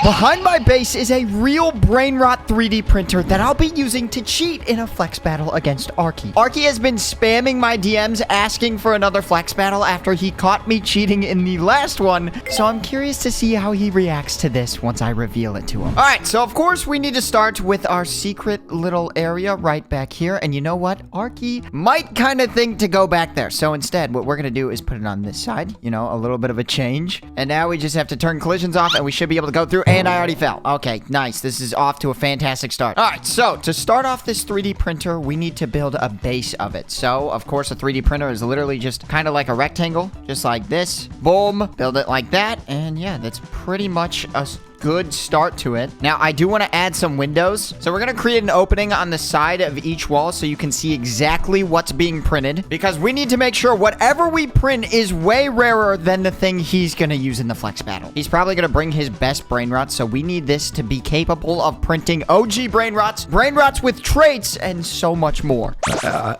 Behind my base is a real Brainrot 3D printer that I'll be using to cheat in a flex battle against Arkey. Arkey has been spamming my DMs asking for another flex battle after he caught me cheating in the last one, so I'm curious to see how he reacts to this once I reveal it to him. Alright, so of course we need to start with our secret little area right back here, and you know what? Arkey might kind of think to go back there, so instead what we're going to do is put it on this side, you know, a little bit of a change, and now we just have to turn collisions off and we should be able to go through. And I already fell. Okay, nice. This is off to a fantastic start. All right, so to start off this 3D printer, we need to build a base of it. So, of course, a 3D printer is literally just kind of like a rectangle, just like this. Boom. Build it like that. And yeah, that's pretty much a good start to it. Now, I do want to add some windows. So we're going to create an opening on the side of each wall so you can see exactly what's being printed, because we need to make sure whatever we print is way rarer than the thing he's going to use in the flex battle. He's probably going to bring his best Brainrots, so we need this to be capable of printing OG Brainrots with traits, and so much more. All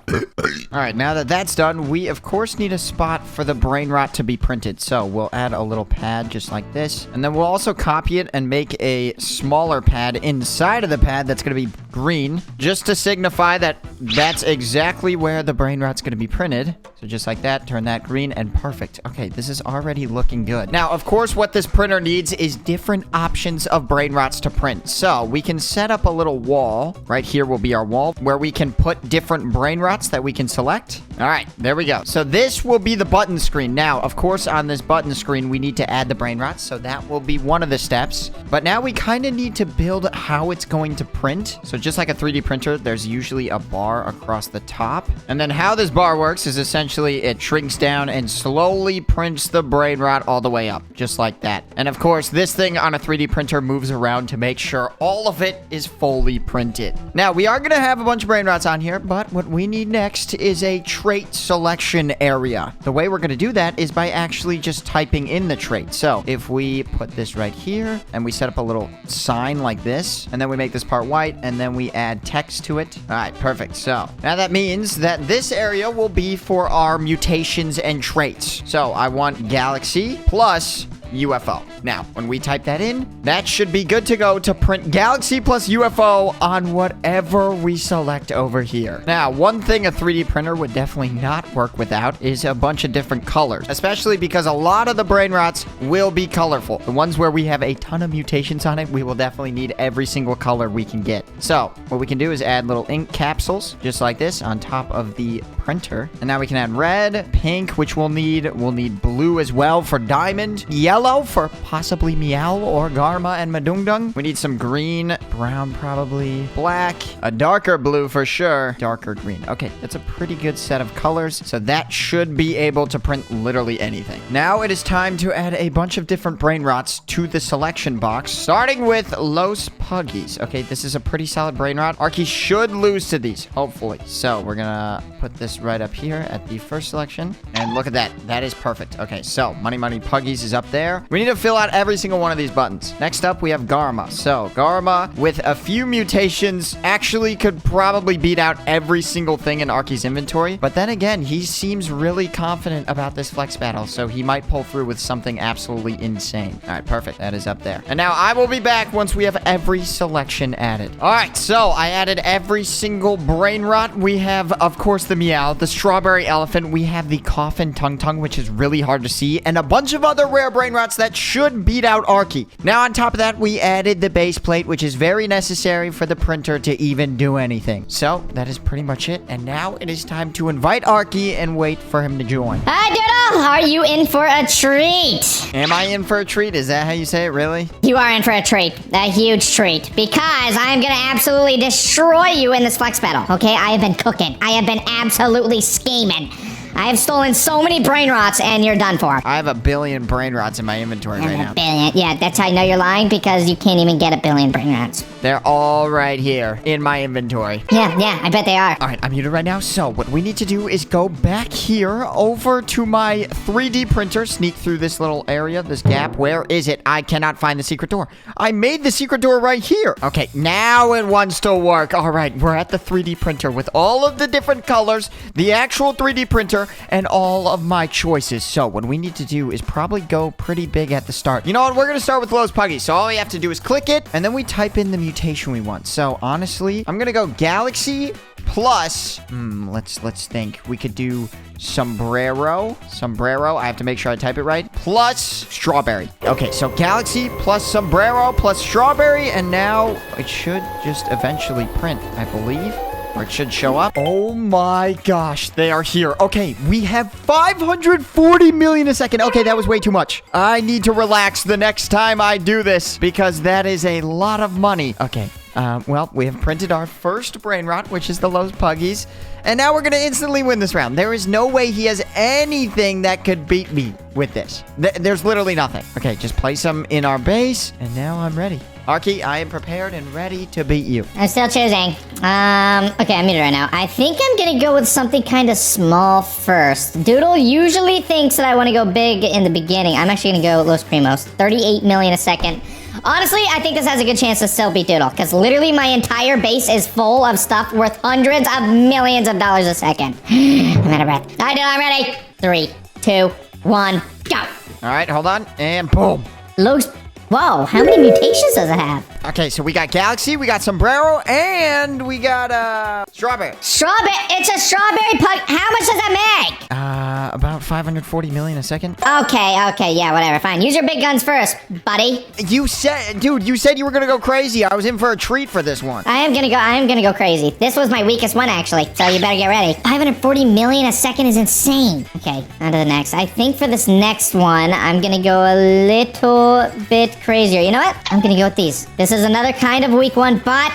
right, now that that's done, we of course need a spot for the Brainrot to be printed. So we'll add a little pad just like this, and then we'll also copy it and make a smaller pad inside of the pad that's going to be green, just to signify that that's exactly where the Brainrot's going to be printed. So just like that, turn that green, and perfect. Okay, this is already looking good. Now, of course, what this printer needs is different options of Brainrots to print. So we can set up a little wall. Right here will be our wall where we can put different Brainrots that we can select. All right, there we go. So this will be the button screen. Now, of course, on this button screen, we need to add the Brainrots, so that will be one of the steps. But now we kind of need to build how it's going to print. So just like a 3D printer, there's usually a bar across the top. And then how this bar works is essentially it shrinks down and slowly prints the Brainrot all the way up, just like that. And of course, this thing on a 3D printer moves around to make sure all of it is fully printed. Now, we are going to have a bunch of Brainrots on here, but what we need next is a trait selection area. The way we're going to do that is by actually just typing in the trait. So if we put this right here, and we set up a little sign like this, and then we make this part white, and then we add text to it. All right, perfect. So now that means that this area will be for our mutations and traits. So I want Galaxy plus UFO. Now, when we type that in, that should be good to go to print Galaxy plus UFO on whatever we select over here. Now, one thing a 3D printer would definitely not work without is a bunch of different colors, especially because a lot of the Brainrots will be colorful. The ones where we have a ton of mutations on it, we will definitely need every single color we can get. So, what we can do is add little ink capsules, just like this, on top of the printer. And now we can add red, pink, which we'll need blue as well for diamond, yellow for possibly Meow or Garma and Madungdung. We need some green, brown probably, black, a darker blue for sure, darker green. Okay, that's a pretty good set of colors, so that should be able to print literally anything. Now it is time to add a bunch of different Brainrots to the selection box, starting with Los Puggies. Okay, this is a pretty solid Brainrot. Arkey should lose to these, hopefully. So we're gonna put this right up here at the first selection, and look at that. That is perfect. Okay, so Money Puggies is up there. We need to fill out every single one of these buttons. Next up, we have Garma. So Garma, with a few mutations, actually could probably beat out every single thing in Arkey's inventory. But then again, he seems really confident about this flex battle, so he might pull through with something absolutely insane. All right, perfect. That is up there. And now I will be back once we have every selection added. All right, so I added every single Brainrot. We have, of course, the Meow, the Strawberry Elephant. We have the Coffin Tung, which is really hard to see, and a bunch of other rare Brainrots that should beat out Arkey. Now, on top of that, we added the base plate, which is very necessary for the printer to even do anything. So, that is pretty much it. And now it is time to invite Arkey and wait for him to join. Hi, Doodle! Are you in for a treat? Am I in for a treat? Is that how you say it, really? You are in for a treat. A huge treat. Because I am going to absolutely destroy you in this flex battle. Okay? I have been cooking. I have been absolutely scheming. I have stolen so many Brainrots, and you're done for. I have a billion Brainrots in my inventory right now. A billion. Yeah, that's how I know you're lying, because you can't even get a billion Brainrots. They're all right here in my inventory. Yeah, I bet they are. All right, I'm muted right now. So what we need to do is go back here over to my 3D printer, sneak through this little area, this gap. Where is it? I cannot find the secret door. I made the secret door right here. Okay, now it wants to work. All right, we're at the 3D printer with all of the different colors, the actual 3D printer. and all of my choices. So what we need to do is probably go pretty big at the start. You know what? We're going to start with Lowe's Puggy. So all we have to do is click it, and then we type in the mutation we want. So honestly, I'm going to go Galaxy plus, let's think. We could do Sombrero. I have to make sure I type it right. Plus Strawberry. Okay, so Galaxy plus Sombrero plus Strawberry, and now it should just eventually print, I believe. Or it should show up. Oh my gosh, they are here. Okay, we have 540 million a second. Okay, that was way too much. I need to relax the next time I do this because that is a lot of money. Okay. Well, we have printed our first Brainrot, which is the Lowe's Puggies. And now we're going to instantly win this round. There is no way he has anything that could beat me with this. There's literally nothing. Okay, just place him in our base. And now I'm ready. Arkey, I am prepared and ready to beat you. I'm still choosing. Okay, I'm muted right now. I think I'm going to go with something kind of small first. Doodle usually thinks that I want to go big in the beginning. I'm actually going to go with Los Primos. 38 million a second. Honestly, I think this has a good chance to still beat Doodle, because literally my entire base is full of stuff worth hundreds of millions of dollars a second. I'm out of breath. All right, I'm ready. 3, 2, 1, go. All right, hold on, and boom. Whoa, how many mutations does it have? Okay, so we got Galaxy, we got Sombrero, and we got, Strawberry. Strawberry? It's a strawberry pug. How much does that make? About 540 million a second. Okay, yeah, whatever, fine. Use your big guns first, buddy. You said you were gonna go crazy. I was in for a treat for this one. I am gonna go crazy. This was my weakest one, actually, so you better get ready. 540 million a second is insane. Okay, on to the next. I think for this next one, I'm gonna go a little bit crazier. You know what? I'm gonna go with these. This is another kind of weak one, but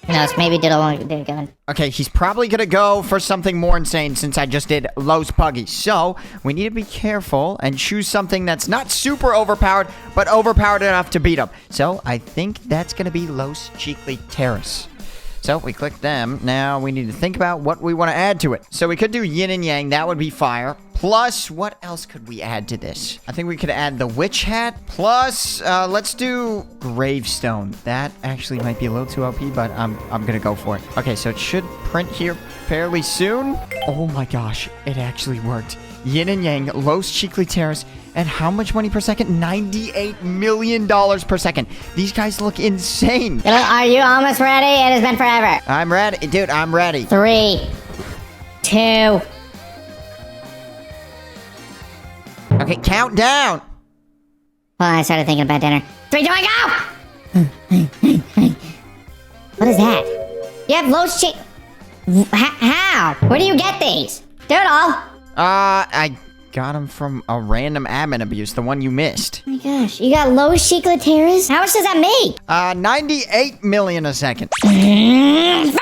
who knows? Maybe Doodle won't do it good. Okay, he's probably gonna go for something more insane since I just did Lowe's Puggy. So we need to be careful and choose something that's not super overpowered, but overpowered enough to beat him. So I think that's gonna be Los Chicli Terrace. So we click them. Now we need to think about what we want to add to it. So we could do yin and yang. That would be fire. Plus, what else could we add to this? I think we could add the witch hat. Plus, let's do gravestone. That actually might be a little too OP, but I'm gonna go for it. Okay, so it should print here fairly soon. Oh my gosh, it actually worked. Yin and yang, Los Chicli Terrace, and how much money per second? $98 million per second. These guys look insane. Are you almost ready? It has been forever. I'm ready. Dude, I'm ready. 3, 2. Okay, count down. Well, I started thinking about dinner. 3, 2, 1, go! What is that? You have Los Chicli... How? Where do you get these? Doodle! I got them from a random admin abuse, the one you missed. Oh my gosh, you got Los Chicli Terrace? How much does that make? 98 million a second. Fine!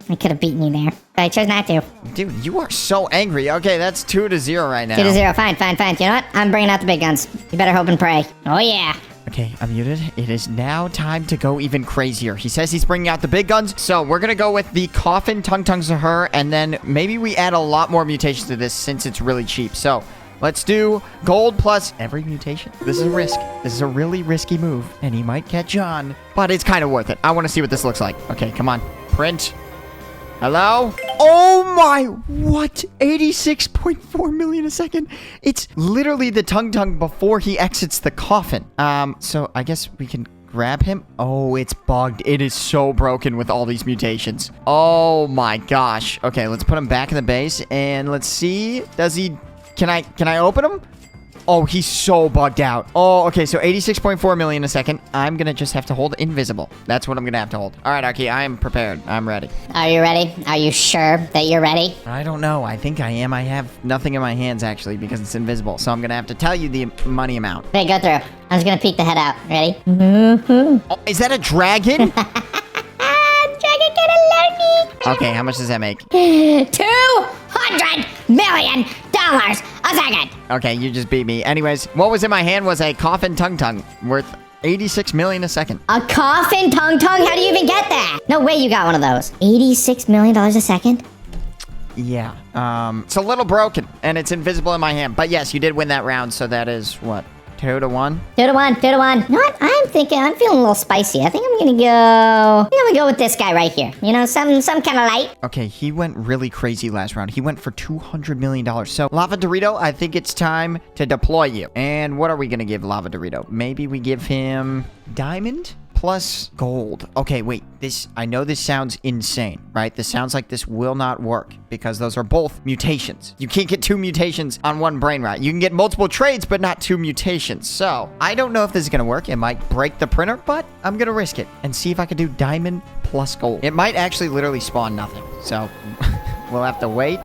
I could have beaten you there, but I chose not to. Dude, you are so angry. Okay, that's 2-0 right now. 2-0, fine. You know what? I'm bringing out the big guns. You better hope and pray. Oh yeah. Okay, I'm muted. It is now time to go even crazier. He says he's bringing out the big guns, so we're gonna go with the coffin tongue tongues to her, and then maybe we add a lot more mutations to this since it's really cheap. So let's do gold plus every mutation. This is a risk. This is a really risky move, and he might catch on, but it's kind of worth it. I want to see what this looks like. Okay, come on. Print. Hello? Oh my, what? 86.4 million a second? It's literally the tongue tongue before he exits the coffin. So I guess we can grab him. Oh, it's bugged. It is so broken with all these mutations. Oh my gosh. Okay, let's put him back in the base and let's see. Does he... Can I open him? Oh, he's so bugged out. Oh, okay, so 86.4 million a second. I'm gonna just have to hold invisible. That's what I'm gonna have to hold. All right, Arkey, I am prepared. I'm ready. Are you ready? Are you sure that you're ready? I don't know. I think I am. I have nothing in my hands, actually, because it's invisible. So I'm gonna have to tell you the money amount. Okay, go through. I'm just gonna peek the head out. Ready? Oh, is that a dragon? Dragon gonna learn me. Okay, how much does that make? $200 million a second. Okay, you just beat me. Anyways, what was in my hand was a coffin tongue tongue worth 86 million a second. A coffin tongue tongue? How do you even get that? No way you got one of those. $86 million a second? Yeah. It's a little broken, and it's invisible in my hand. But yes, you did win that round, so that is, what, 2 to 1. 2 to 1, 2 to 1. You know what? I'm feeling a little spicy. I think I'm gonna go with this guy right here. You know, some kind of light. Okay, he went really crazy last round. He went for $200 million. So, Lava Dorito, I think it's time to deploy you. And what are we gonna give Lava Dorito? Maybe we give him diamond plus gold. Okay, wait. I know this sounds insane, right? This sounds like this will not work because those are both mutations. You can't get 2 mutations on one Brainrot. You can get multiple trades, but not 2 mutations. So, I don't know if this is gonna work. It might break the printer, but I'm gonna risk it and see if I can do diamond plus gold. It might actually literally spawn nothing. So, we'll have to wait.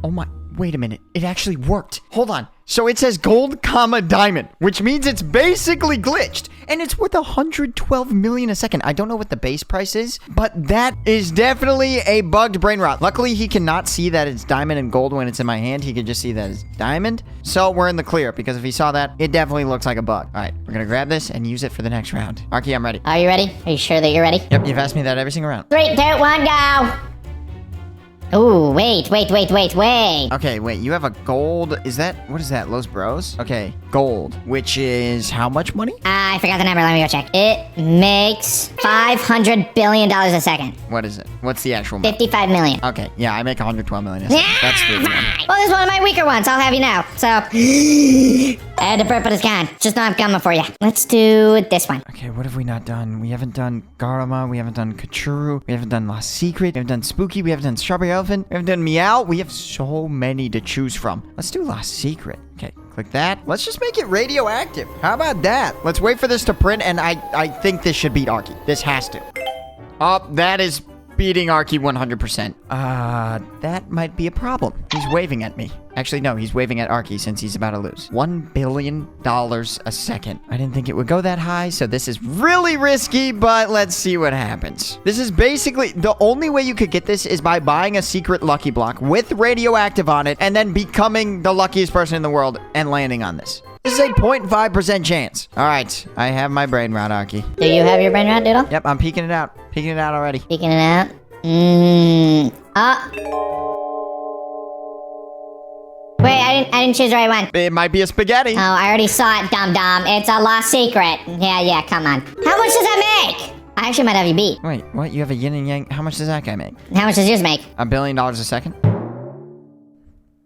Oh my, wait a minute. It actually worked. Hold on. So it says gold, comma, diamond, which means it's basically glitched. And it's worth 112 million a second. I don't know what the base price is, but that is definitely a bugged Brainrot. Luckily, he cannot see that it's diamond and gold when it's in my hand. He can just see that it's diamond. So we're in the clear, because if he saw that, it definitely looks like a bug. All right, we're gonna grab this and use it for the next round. Arkey, I'm ready. Are you ready? Are you sure that you're ready? Yep, you've asked me that every single round. 3, 2, 1, go! Ooh, wait. Okay, wait, you have a gold. What is that, Los Bros? Okay, gold, which is how much money? I forgot the number. Let me go check. It makes $500 billion a second. What is it? What's the actual amount? 55 million. Okay, yeah, I make 112 million a second. That's the Well, this is one of my weaker ones. I'll have you know. So, I had to burp, but it's gone. Just know I'm coming for you. Let's do this one. Okay, what have we not done? We haven't done Garma. We haven't done Kachuru. We haven't done Lost Secret. We haven't done Spooky. We haven't done Strawberry Elephant. We haven't done Meow. We have so many to choose from. Let's do Lost Secret. Okay, click that. Let's just make it radioactive. How about that? Let's wait for this to print, and I think this should beat Arkey. This has to. Oh, that is beating Arkey 100%. That might be a problem. He's waving at me. Actually, no, he's waving at Arkey since he's about to lose. $1 billion a second. I didn't think it would go that high, so this is really risky, but let's see what happens. This is basically, the only way you could get this is by buying a secret lucky block with radioactive on it, and then becoming the luckiest person in the world and landing on this. This is a 0.5% chance. All right, I have my Brainrot, Arkey. Do you have your Brainrot, Doodle? Yep, I'm peeking it out. Peeking it out already. Peeking it out. Wait, I didn't choose the right one. It might be a spaghetti. Oh, I already saw it, dum-dum. It's a Lost Secret. Yeah, come on. How much does that make? I actually might have you beat. Wait, what? You have a yin and yang? How much does that guy make? How much does yours make? $1 billion a second?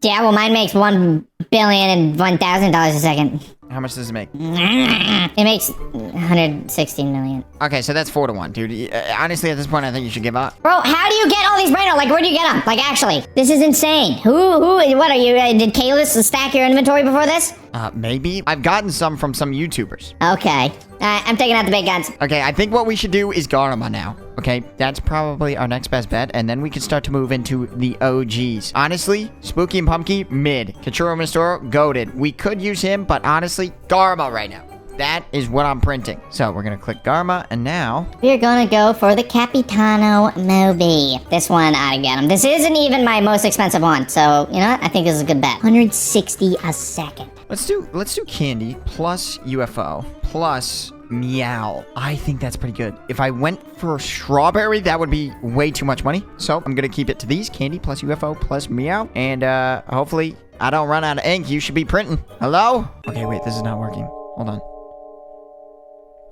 Yeah, well, mine makes $1,001,000 a second. How much does it make? It makes 116 million. Okay, so that's 4 to 1, dude. Honestly, at this point, I think you should give up. Bro, how do you get all these Brainrot? Like, where do you get them? Like, actually, this is insane. What are you, did Kalis stack your inventory before this? Maybe. I've gotten some from some YouTubers. Okay. I'm taking out the big guns. Okay, I think what we should do is Garma now. Okay, that's probably our next best bet, and then we can start to move into the OGs. Honestly, Spooky and Pumpkin, mid. Kachuro Mistoro, goated. We could use him, but honestly, Garma right now. That is what I'm printing. So we're gonna click Garma, and now we're gonna go for the Capitano Moby. This one, I get him. This isn't even my most expensive one, so you know what? I think this is a good bet. 160 a second. Let's do Candy plus UFO plus Meow. I think that's pretty good. If I went for Strawberry, that would be way too much money. So I'm gonna keep it to these: Candy plus UFO plus Meow, and hopefully I don't run out of ink. You should be printing. Hello? Okay, wait, this is not working. Hold on.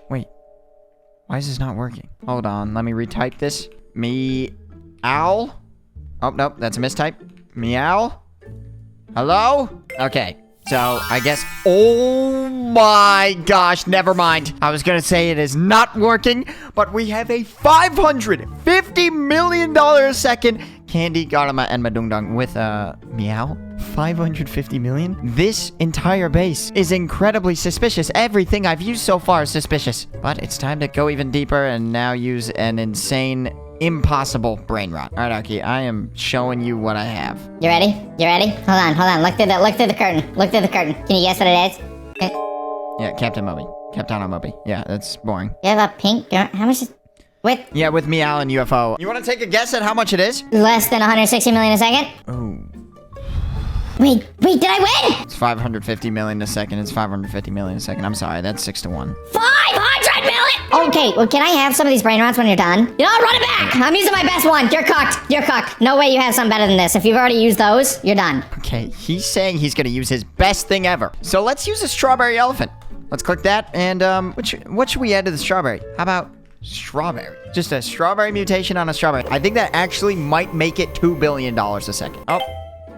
Wait, why is this not working? Hold on, let me retype this. Meow. Oh, nope, that's a mistype. Meow. Hello? Okay, so I guess, oh my gosh, never mind. I was gonna say it is not working, but we have a $550 million a second Candy, Garma, and Madungdung with Meow. 550 million? This entire base is incredibly suspicious. Everything I've used so far is suspicious. But it's time to go even deeper and now use an insane, impossible Brainrot. All right, Arkey, I am showing you what I have. You ready? You ready? Hold on. Look through the curtain. Look through the curtain. Can you guess what it is? Yeah, Captain Moby. Yeah, that's boring. You have a pink... How much is... Yeah, with Meow and UFO. You want to take a guess at how much it is? Less than 160 million a second? Oh. Wait, did I win? It's 550 million a second. It's 550 million a second. I'm sorry, that's 6 to 1. 500 million? Okay, Wait, well, can I have some of these brain rots when you're done? You know, run it back! I'm using my best one. You're cooked. You're cooked. No way you have something better than this. If you've already used those, you're done. Okay, he's saying he's gonna use his best thing ever. So let's use a strawberry elephant. Let's click that, and what should we add to the strawberry? How about strawberry? Just a strawberry mutation on a strawberry. I think that actually might make it $2 billion a second. Oh,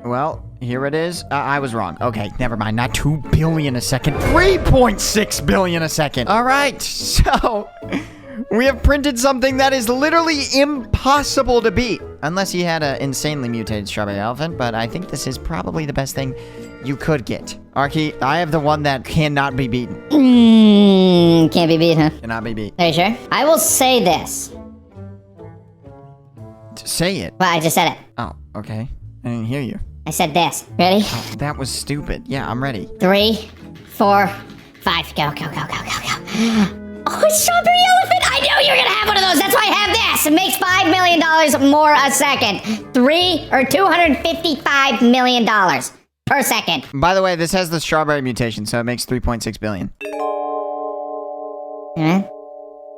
well, here it is. I was wrong. Okay, never mind. Not 2 billion a second. 3.6 billion a second. All right, so we have printed something that is literally impossible to beat. Unless you had an insanely mutated strawberry elephant, but I think this is probably the best thing you could get. Arkey, I have the one that cannot be beaten. Can't be beat, huh? Cannot be beat. Are you sure? I will say this. Say it. Well, I just said it. Oh, okay. I didn't hear you. I said this. Ready? Oh, that was stupid. Yeah, I'm ready. 3, 4, 5. Go, go, go, go, go, go. Oh, a strawberry elephant! I knew you were gonna have one of those. That's why I have this. It makes $5 million more a second. $255 million per second. By the way, this has the strawberry mutation, so it makes 3.6 billion. I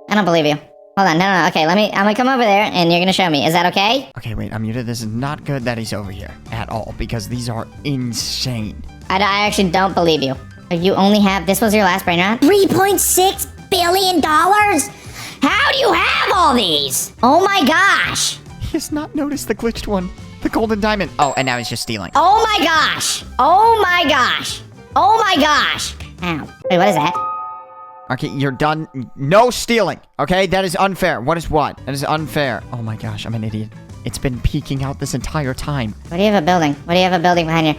don't believe you. Hold on, no. Okay, I'm gonna come over there, and you're gonna show me. Is that okay? Okay, wait, I'm muted. This is not good that he's over here at all, because these are insane. I actually don't believe you. You only have, this was your last brain rot? $3.6 billion? How do you have all these? Oh my gosh. He has not noticed the glitched one. The golden diamond. Oh, and now he's just stealing. Oh my gosh. Oh my gosh. Oh my gosh. Ow. Wait, what is that? Okay, you're done. No stealing, okay? That is unfair. What is what? That is unfair. Oh my gosh, I'm an idiot. It's been peeking out this entire time. What do you have a building? What do you have a building behind you?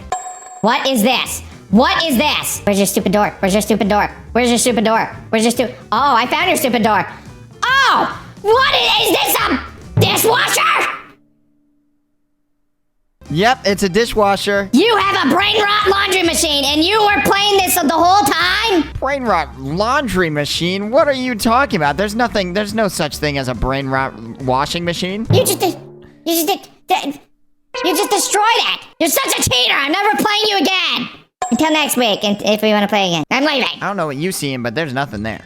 What is this? What is this? Where's your stupid door? Where's your stupid door? Where's your stupid door? Where's your stupid... Oh, I found your stupid door. Oh! What is this, a dishwasher? Yep, it's a dishwasher. You have a brain rot laundry machine, and you were playing this the whole time? Brain rot laundry machine? What are you talking about? There's no such thing as a brain rot washing machine. You just destroyed it. You're such a cheater. I'm never playing you again. Until next week, and if we want to play again. I'm leaving. I don't know what you see, but there's nothing there.